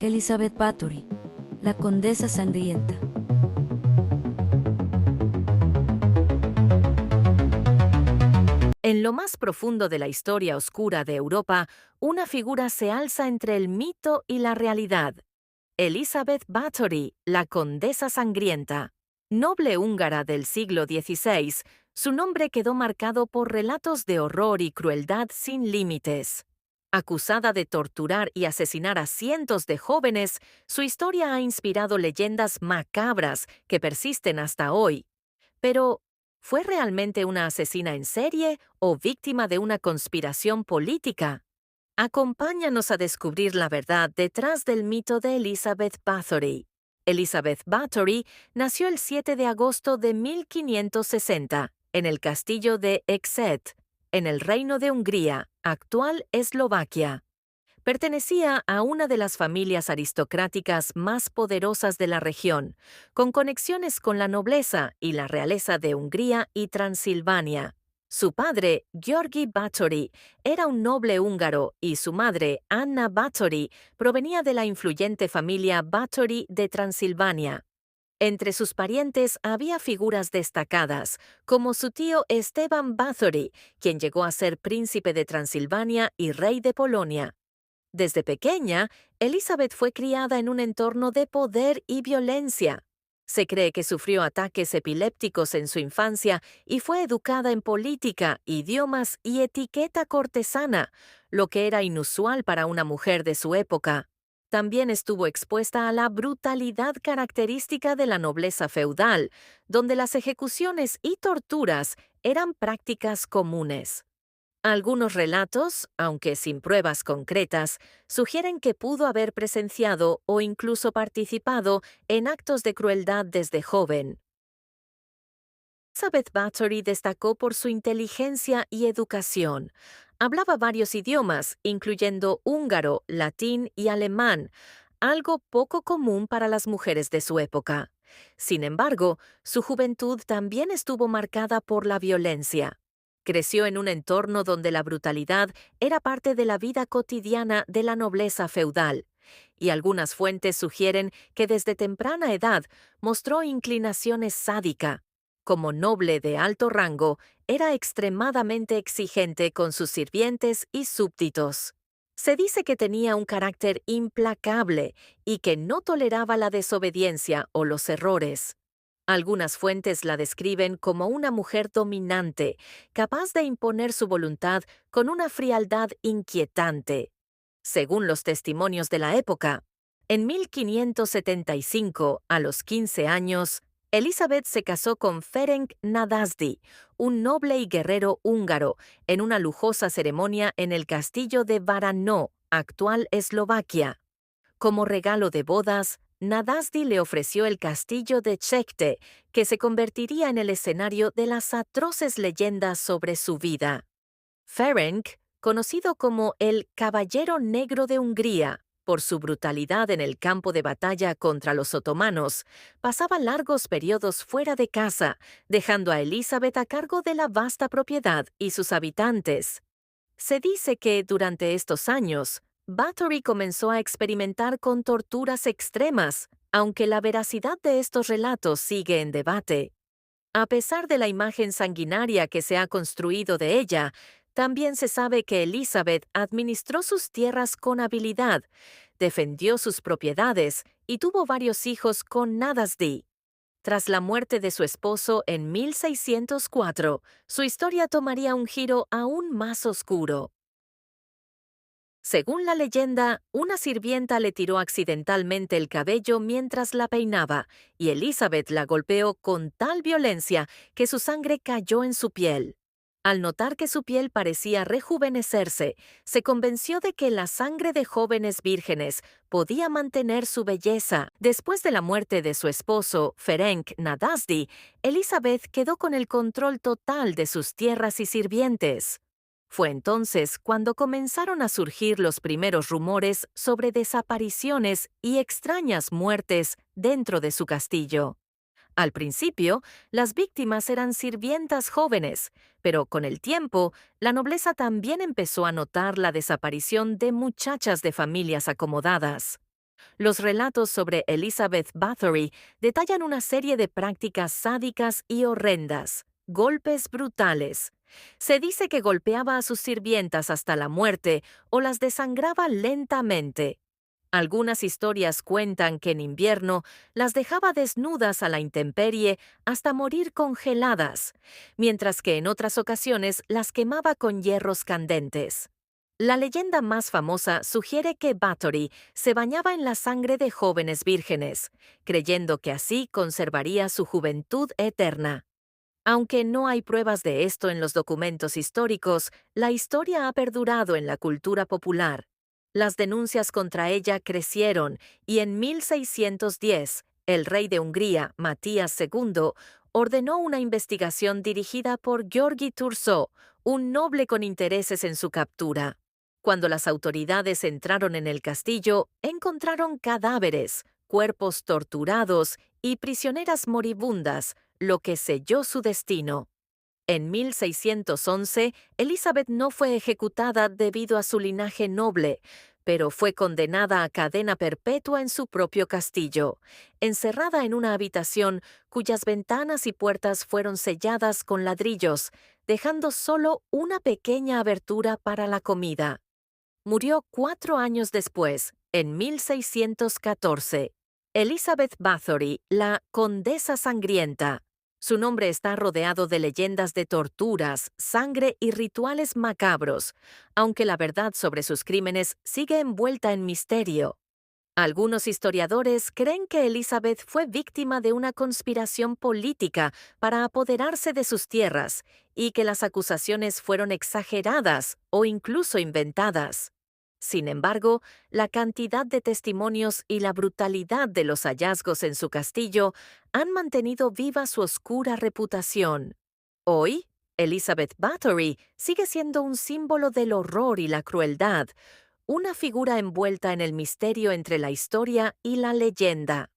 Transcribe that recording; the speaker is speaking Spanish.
Elizabeth Bathory, la condesa sangrienta. En lo más profundo de la historia oscura de Europa, una figura se alza entre el mito y la realidad. Elizabeth Bathory, la condesa sangrienta. Noble húngara del siglo XVI, su nombre quedó marcado por relatos de horror y crueldad sin límites. Acusada de torturar y asesinar a cientos de jóvenes, su historia ha inspirado leyendas macabras que persisten hasta hoy. Pero, ¿fue realmente una asesina en serie o víctima de una conspiración política? Acompáñanos a descubrir la verdad detrás del mito de Elizabeth Bathory. Elizabeth Bathory nació el 7 de agosto de 1560 en el castillo de Exet, en el Reino de Hungría, actual Eslovaquia. Pertenecía a una de las familias aristocráticas más poderosas de la región, con conexiones con la nobleza y la realeza de Hungría y Transilvania. Su padre, György Báthory, era un noble húngaro y su madre, Anna Báthory, provenía de la influyente familia Báthory de Transilvania. Entre sus parientes había figuras destacadas, como su tío Esteban Báthory, quien llegó a ser príncipe de Transilvania y rey de Polonia. Desde pequeña, Elizabeth fue criada en un entorno de poder y violencia. Se cree que sufrió ataques epilépticos en su infancia y fue educada en política, idiomas y etiqueta cortesana, lo que era inusual para una mujer de su época. También estuvo expuesta a la brutalidad característica de la nobleza feudal, donde las ejecuciones y torturas eran prácticas comunes. Algunos relatos, aunque sin pruebas concretas, sugieren que pudo haber presenciado o incluso participado en actos de crueldad desde joven. Elizabeth Bathory destacó por su inteligencia y educación. Hablaba varios idiomas, incluyendo húngaro, latín y alemán, algo poco común para las mujeres de su época. Sin embargo, su juventud también estuvo marcada por la violencia. Creció en un entorno donde la brutalidad era parte de la vida cotidiana de la nobleza feudal, y algunas fuentes sugieren que desde temprana edad mostró inclinaciones sádicas. Como noble de alto rango, era extremadamente exigente con sus sirvientes y súbditos. Se dice que tenía un carácter implacable y que no toleraba la desobediencia o los errores. Algunas fuentes la describen como una mujer dominante, capaz de imponer su voluntad con una frialdad inquietante. Según los testimonios de la época, en 1575, a los 15 años, Elizabeth se casó con Ferenc Nadasdy, un noble y guerrero húngaro, en una lujosa ceremonia en el castillo de Barano, actual Eslovaquia. Como regalo de bodas, Nadasdy le ofreció el castillo de Chekte, que se convertiría en el escenario de las atroces leyendas sobre su vida. Ferenc, conocido como el Caballero Negro de Hungría, por su brutalidad en el campo de batalla contra los otomanos, pasaba largos periodos fuera de casa, dejando a Elizabeth a cargo de la vasta propiedad y sus habitantes. Se dice que, durante estos años, Bathory comenzó a experimentar con torturas extremas, aunque la veracidad de estos relatos sigue en debate. A pesar de la imagen sanguinaria que se ha construido de ella, también se sabe que Elizabeth administró sus tierras con habilidad, defendió sus propiedades y tuvo varios hijos con Nadasdy. Tras la muerte de su esposo en 1604, su historia tomaría un giro aún más oscuro. Según la leyenda, una sirvienta le tiró accidentalmente el cabello mientras la peinaba, y Elizabeth la golpeó con tal violencia que su sangre cayó en su piel. Al notar que su piel parecía rejuvenecerse, se convenció de que la sangre de jóvenes vírgenes podía mantener su belleza. Después de la muerte de su esposo, Ferenc Nadasdy, Elizabeth quedó con el control total de sus tierras y sirvientes. Fue entonces cuando comenzaron a surgir los primeros rumores sobre desapariciones y extrañas muertes dentro de su castillo. Al principio, las víctimas eran sirvientas jóvenes, pero con el tiempo, la nobleza también empezó a notar la desaparición de muchachas de familias acomodadas. Los relatos sobre Elizabeth Bathory detallan una serie de prácticas sádicas y horrendas, golpes brutales. Se dice que golpeaba a sus sirvientas hasta la muerte o las desangraba lentamente. Algunas historias cuentan que en invierno las dejaba desnudas a la intemperie hasta morir congeladas, mientras que en otras ocasiones las quemaba con hierros candentes. La leyenda más famosa sugiere que Bathory se bañaba en la sangre de jóvenes vírgenes, creyendo que así conservaría su juventud eterna. Aunque no hay pruebas de esto en los documentos históricos, la historia ha perdurado en la cultura popular. Las denuncias contra ella crecieron y en 1610, el rey de Hungría, Matías II, ordenó una investigación dirigida por György Thurzó, un noble con intereses en su captura. Cuando las autoridades entraron en el castillo, encontraron cadáveres, cuerpos torturados y prisioneras moribundas, lo que selló su destino. En 1611, Elizabeth no fue ejecutada debido a su linaje noble, pero fue condenada a cadena perpetua en su propio castillo, encerrada en una habitación cuyas ventanas y puertas fueron selladas con ladrillos, dejando solo una pequeña abertura para la comida. Murió 4 años después, en 1614. Elizabeth Bathory, la Condesa Sangrienta. Su nombre está rodeado de leyendas de torturas, sangre y rituales macabros, aunque la verdad sobre sus crímenes sigue envuelta en misterio. Algunos historiadores creen que Elizabeth fue víctima de una conspiración política para apoderarse de sus tierras y que las acusaciones fueron exageradas o incluso inventadas. Sin embargo, la cantidad de testimonios y la brutalidad de los hallazgos en su castillo han mantenido viva su oscura reputación. Hoy, Elizabeth Bathory sigue siendo un símbolo del horror y la crueldad, una figura envuelta en el misterio entre la historia y la leyenda.